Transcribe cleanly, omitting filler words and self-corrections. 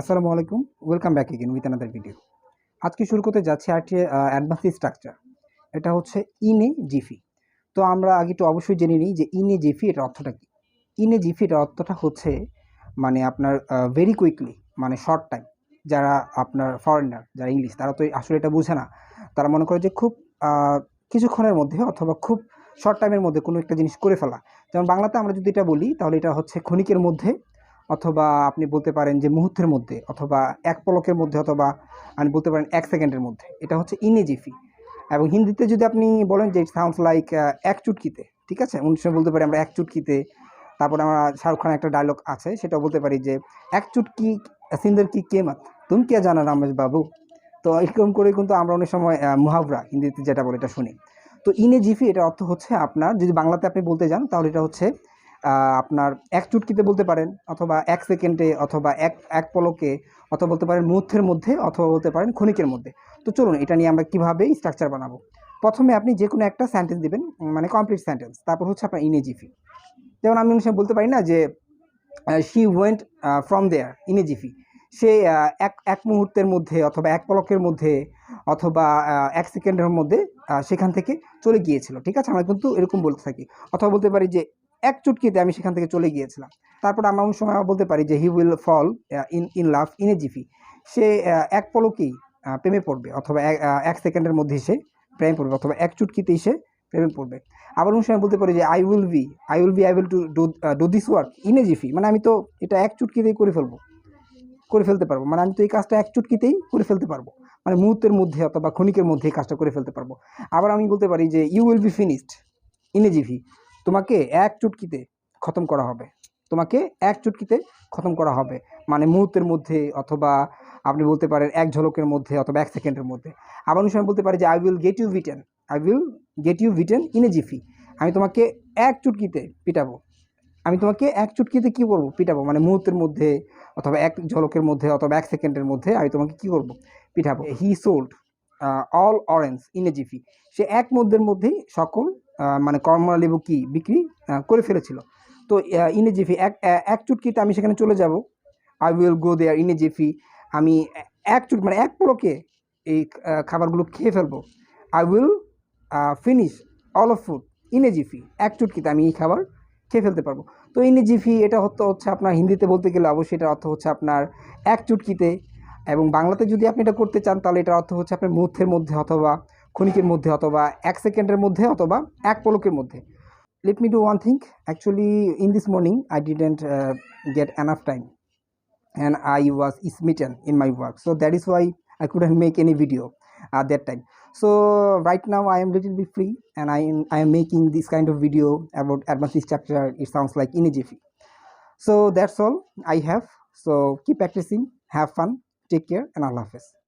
আসসালামু আলাইকুম, welcome back again with another video. আজকে শুরু করতে যাচ্ছি আরেকটি অ্যাডভান্স স্ট্রাকচার। এটা হচ্ছে ইনে জিফি। তো আমরা আগে একটু অবশ্যই জেনে নিই যে ইনে জিফি এটার অর্থটা কী। ইনে জিফি এটার অর্থটা হচ্ছে মানে আপনার ভেরি কুইকলি, মানে শর্ট টাইম। যারা আপনার ফরেনার, যারা ইংলিশ, তারা তো আসলে এটা বোঝে না। তারা মনে করে যে খুব কিছুক্ষণের মধ্যে অথবা খুব শর্ট টাইমের মধ্যে কোনো একটা জিনিস করে ফেলা। যেমন বাংলাতে আমরা যদি এটা বলি তাহলে এটা হচ্ছে ক্ষণিকের মধ্যে, অথবা আপনি বলতে পারেন যে মুহূর্তের মধ্যে, অথবা এক পলকের মধ্যে, অথবা আপনি বলতে পারেন ১ সেকেন্ডের মধ্যে। এটা হচ্ছে ইনে জিফি। এবং হিন্দিতে যদি আপনি বলেন যে ইট সাউন্ডস লাইক এক চুটকিতে, ঠিক আছে? অন্য সময় বলতে পারি আমরা এক চুটকিতে। তারপরে আমরা শাহরুখ খানের একটা ডায়লগ আছে, সেটাও বলতে পারি যে এক চুটকি সিন্দর কি কেমত, তুমি কে জানো রামেশ বাবু। তো এরকম করে কিন্তু আমরা অনেক সময় মুহাবরা হিন্দিতে যেটা বলে এটা শুনি। তো ইনে জিফি এটার অর্থ হচ্ছে আপনার, যদি বাংলাতে আপনি বলতে যান তাহলে এটা হচ্ছে আপনার এক চুটকিতে বলতে পারেন, অথবা ১ সেকেন্ডে, অথবা এক পলকে, অথবা বলতে পারেন মুহূর্তের মধ্যে, অথবা বলতে পারেন ক্ষণিকের মধ্যে। তো চলুন এটা নিয়ে আমরা কীভাবে স্ট্রাকচার বানাবো। প্রথমে আপনি যে কোনো একটা সেন্টেন্স দিবেন, মানে কমপ্লিট সেন্টেন্স। তারপর হচ্ছে আপনার ইনে জিফি। যেমন আমি অনেক সময় বলতে পারি না যে she went from there in a jiffy. সে এক মুহূর্তের মধ্যে, অথবা এক পলকের মধ্যে, অথবা ১ সেকেন্ডের মধ্যে সেখান থেকে চলে গিয়েছিল। ঠিক আছে? আমরা কিন্তু এরকম বলতে থাকি। অথবা বলতে পারি যে এক চুটকিতে আমি সেখান থেকে চলে গিয়েছিলাম। তারপর আমরা অনেক সময় আবার বলতে পারি যে he will fall in love in a jiffy. সে এক পলকেই প্রেমে পড়বে, অথবা ১ সেকেন্ডের মধ্যেই সে প্রেমে পড়বে, অথবা এক চুটকিতেই সে প্রেমে পড়বে। আবার অনেক সময় বলতে পারি যে I will be eyeball to do this work in a jiffy. মানে আমি তো এটা এক চুটকিতেই করে ফেলতে পারবো। মানে আমি তো এই কাজটা এক চুটকিতেই করে ফেলতে পারবো। মানে মুহূর্তের মধ্যে অথবা ক্ষণিকের মধ্যে এই কাজটা করে ফেলতে পারবো। আবার আমি বলতে পারি যে you will be finished in a jiffy. তোমাকে এক চুটকিতে খতম করা হবে। তোমাকে এক চুটকিতে খতম করা হবে। মানে মুহূর্তের মধ্যে, অথবা আপনি বলতে পারেন এক ঝলকের মধ্যে, অথবা ১ সেকেন্ডের মধ্যে। আবার অনেক সময় বলতে পারি যে I will get you beaten in a jiffy. আমি তোমাকে এক চুটকিতে পিটাবো। আমি তোমাকে এক চুটকিতে কী করবো? পিটাবো। মানে মুহূর্তের মধ্যে, অথবা এক ঝলকের মধ্যে, অথবা ১ সেকেন্ডের মধ্যে আমি তোমাকে কী করবো? পিটাবো। He sold all orange in a jiffy. সে এক মুহূর্তের মধ্যেই সকল মানে কমলা লেবু কি বিক্রি করে ফেলেছিল। তো ইন এ জিফি, এক চুটকিতে আমি সেখানে চলে যাব। I will go there in a jiffy. আমি মানে এক পলকে এই খাবারগুলো খেয়ে ফেলবো। I will finish all of food in a jiffy. এক চুটকিতে আমি এই খাবার খেয়ে ফেলতে পারবো। তো ইন এ জিফি এটা হচ্ছে আপনার হিন্দিতে বলতে গেলে অবশ্যই এটার অর্থ হচ্ছে আপনার এক চুটকিতে। এবং বাংলাতে যদি আপনি এটা করতে চান তাহলে এটার অর্থ হচ্ছে আপনার মুহূর্তের মধ্যে, অথবা ক্ষণিকের মধ্যে, অথবা ১ সেকেন্ডের মধ্যে, অথবা এক পলকের মধ্যে। Let me do one thing. Actually, in this morning, I didn't get enough time, and I was smitten in my work. So that is why I couldn't make any video at that time. So right now I am little bit free, and I am making this kind of video about advanced structure. It sounds like in a jiffy. So that's all I have. So keep practicing, have fun, take care, and Allah Hafiz.